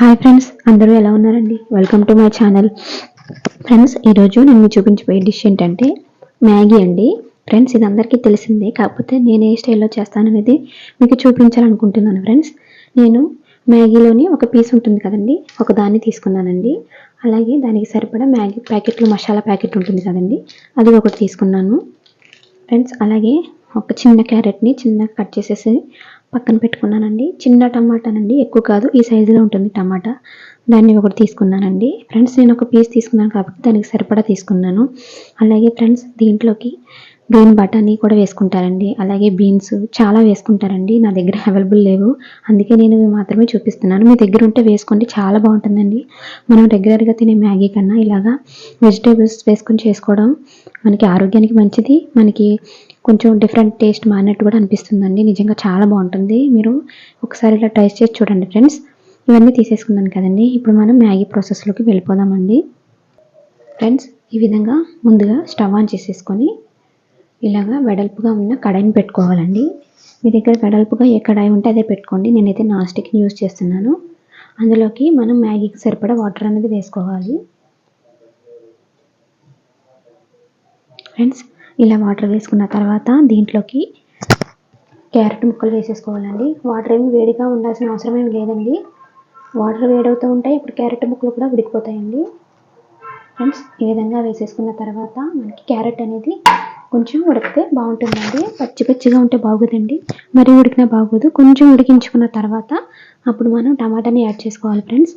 Hi friends, అందరూ ఎలా ఉన్నారండి? Welcome to my channel. Friends, ఈరోజు నేను మీకు చూపించబోయే డిష్ ఏంటంటే మ్యాగీ అండి. ఫ్రెండ్స్, ఇది అందరికీ తెలిసిందే, కాకపోతే నేను ఏ స్టైల్లో చేస్తాననేది మీకు చూపించాలనుకుంటున్నాను. ఫ్రెండ్స్, నేను మ్యాగీలోని ఒక పీస్ ఉంటుంది కదండి, ఒక దాన్ని తీసుకున్నానండి. అలాగే దానికి సరిపడా మ్యాగీ ప్యాకెట్లు, మసాలా ప్యాకెట్ ఉంటుంది కదండి, అది ఒకటి తీసుకున్నాను. ఫ్రెండ్స్, అలాగే ఒక చిన్న క్యారెట్ని చిన్నగా కట్ చేసేసి పక్కన పెట్టుకున్నానండి. చిన్న టమాటానండి, ఎక్కువ కాదు, ఈ సైజులో ఉంటుంది టమాటా. దాన్ని ఒకటి తీసుకున్నానండి. ఫ్రెండ్స్, నేను ఒక పీస్ తీసుకున్నాను కాబట్టి దానికి సరిపడా తీసుకున్నాను. అలాగే ఫ్రెండ్స్, దీంట్లోకి గ్రీన్ బఠానీ కూడా వేసుకుంటారండి. అలాగే బీన్స్ చాలా వేసుకుంటారండి. నా దగ్గర అవైలబుల్ లేవు, అందుకే నేను ఇవి మాత్రమే చూపిస్తున్నాను. మీ దగ్గర ఉంటే వేసుకోండి, చాలా బాగుంటుందండి. మనం రెగ్యులర్గా తినే మ్యాగీ కన్నా ఇలాగా వెజిటేబుల్స్ వేసుకొని చేసుకోవడం మనకి ఆరోగ్యానికి మంచిది. మనకి కొంచెం డిఫరెంట్ టేస్ట్ మారినట్టు కూడా అనిపిస్తుందండి. నిజంగా చాలా బాగుంటుంది. మీరు ఒకసారి ఇలా ట్రై చేసి చూడండి. ఫ్రెండ్స్, ఇవన్నీ తీసేసుకున్నాను కదండి, ఇప్పుడు మనం మ్యాగీ ప్రాసెస్లోకి వెళ్ళిపోదామండి. ఫ్రెండ్స్, ఈ విధంగా ముందుగా స్టవ్ ఆన్ చేసేసుకొని ఇలాగా వెడల్పుగా ఉన్న కడాయిని పెట్టుకోవాలండి. మీ దగ్గర వెడల్పుగా ఏ కడాయి ఉంటే అదే పెట్టుకోండి. నేనైతే నాన్ స్టిక్ని యూజ్ చేస్తున్నాను. అందులోకి మనం మ్యాగీకి సరిపడా వాటర్ అనేది వేసుకోవాలి. ఫ్రెండ్స్, ఇలా వాటర్ వేసుకున్న తర్వాత దీంట్లోకి క్యారెట్ ముక్కలు వేసేసుకోవాలండి. వాటర్ ఏమి వేడిగా ఉండాల్సిన అవసరం ఏమి లేదండి. వాటర్ వేడవుతూ ఉంటాయి, ఇప్పుడు క్యారెట్ ముక్కలు కూడా ఉడికిపోతాయండి. ఫ్రెండ్స్, ఈ విధంగా వేసేసుకున్న తర్వాత మనకి క్యారెట్ అనేది కొంచెం ఉడికితే బాగుంటుందండి. పచ్చి పచ్చిగా ఉంటే బాగోదండి, మరీ ఉడికినా బాగోదు. కొంచెం ఉడికించుకున్న తర్వాత అప్పుడు మనం టమాటాని యాడ్ చేసుకోవాలి. ఫ్రెండ్స్,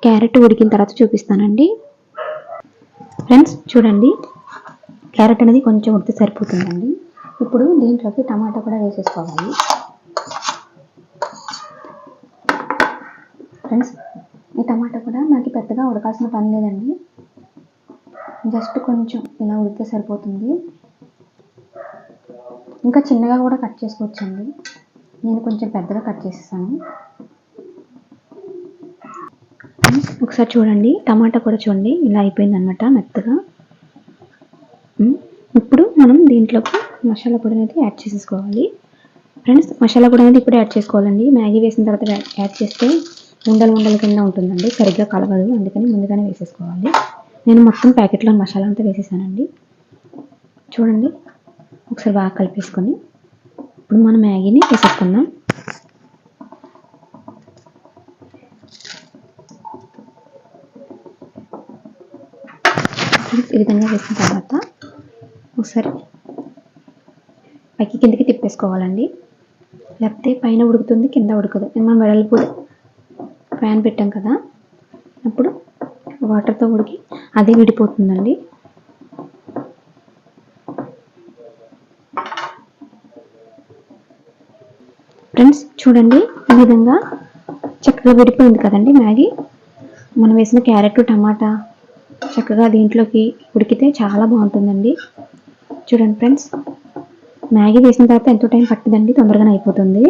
క్యారెట్ ఉడికిన తర్వాత చూపిస్తానండి. ఫ్రెండ్స్, చూడండి, క్యారెట్ అనేది కొంచెం ఉడికితే సరిపోతుందండి. ఇప్పుడు దీంట్లోకి టమాటా కూడా వేసేసుకోవాలి. ఫ్రెండ్స్, ఈ టమాటా కూడా మనకి పెద్దగా ఉడకాల్సిన పని లేదండి, జస్ట్ కొంచెం ఇలా ఉడికితే సరిపోతుంది. ఇంకా చిన్నగా కూడా కట్ చేసుకోవచ్చండి, నేను కొంచెం పెద్దగా కట్ చేసేసాను. ఒకసారి చూడండి, టమాటా కూడా చూడండి ఇలా అయిపోయిందనమాట మెత్తగా. ఇప్పుడు మనం దీంట్లోకి మసాలా పొడి అనేది యాడ్ చేసేసుకోవాలి. ఫ్రెండ్స్, మసాలా పొడి అనేది ఇప్పుడు యాడ్ చేసుకోవాలండి. మ్యాగీ వేసిన తర్వాత యాడ్ చేస్తే ఉండల కింద ఉంటుందండి, సరిగ్గా కలవదు. అందుకని ముందుగానే వేసేసుకోవాలి. నేను మొత్తం ప్యాకెట్లో మసాలా అంతా వేసేసానండి. చూడండి, ఒకసారి బాగా కలిపేసుకొని ఇప్పుడు మనం మ్యాగీని వేసేసుకుందాం. ఈ విధంగా వేసిన తర్వాత ఒకసారి పైకి కిందకి తిప్పేసుకోవాలండి, లేకపోతే పైన ఉడుకుతుంది, కింద ఉడకదు. మనం వెడల్పు ప్యాన్ పెట్టాం కదా, అప్పుడు వాటర్తో ఉడికి అదే విడిపోతుందండి. ఫ్రెండ్స్, చూడండి, ఈ విధంగా చక్కగా విడిపోయింది కదండి మ్యాగీ. మనం వేసిన క్యారెట్ టమాటా చక్కగా దీంట్లోకి ఉడికితే చాలా బాగుంటుందండి. చూడండి ఫ్రెండ్స్, మ్యాగీ వేసిన తర్వాత ఎంతో టైం పట్టదండి, తొందరగానే అయిపోతుంది.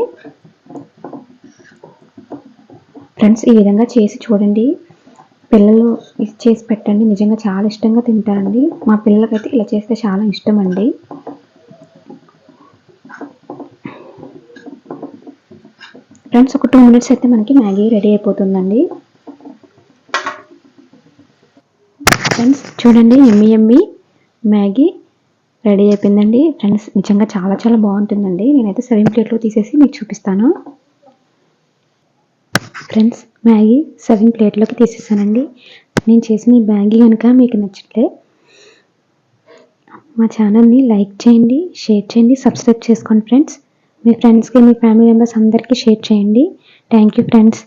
ఫ్రెండ్స్, ఈ విధంగా చేసి చూడండి, పిల్లలు చేసి పెట్టండి, నిజంగా చాలా ఇష్టంగా తింటారండి. మా పిల్లలకైతే ఇలా చేస్తే చాలా ఇష్టం అండి. ఫ్రెండ్స్, ఒక 2 minutes అయితే మనకి మ్యాగీ రెడీ అయిపోతుందండి. ఫ్రెండ్స్, చూడండి, ఎమ్మి మ్యాగీ రెడీ అయిపోయిందండి. ఫ్రెండ్స్, నిజంగా చాలా చాలా బాగుంటుందండి. నేనైతే సర్వింగ్ ప్లేట్లో తీసేసి మీకు చూపిస్తాను. ఫ్రెండ్స్, మ్యాగీ సర్వింగ్ ప్లేట్లోకి తీసేసానండి. నేను చేసిన ఈ మ్యాగీ కనుక మీకు నచ్చితే మా ఛానల్ని లైక్ చేయండి, షేర్ చేయండి, సబ్స్క్రైబ్ చేసుకోండి. ఫ్రెండ్స్, మీ ఫ్రెండ్స్కి, మీ ఫ్యామిలీ మెంబర్స్ అందరికీ షేర్ చేయండి. Thank you friends.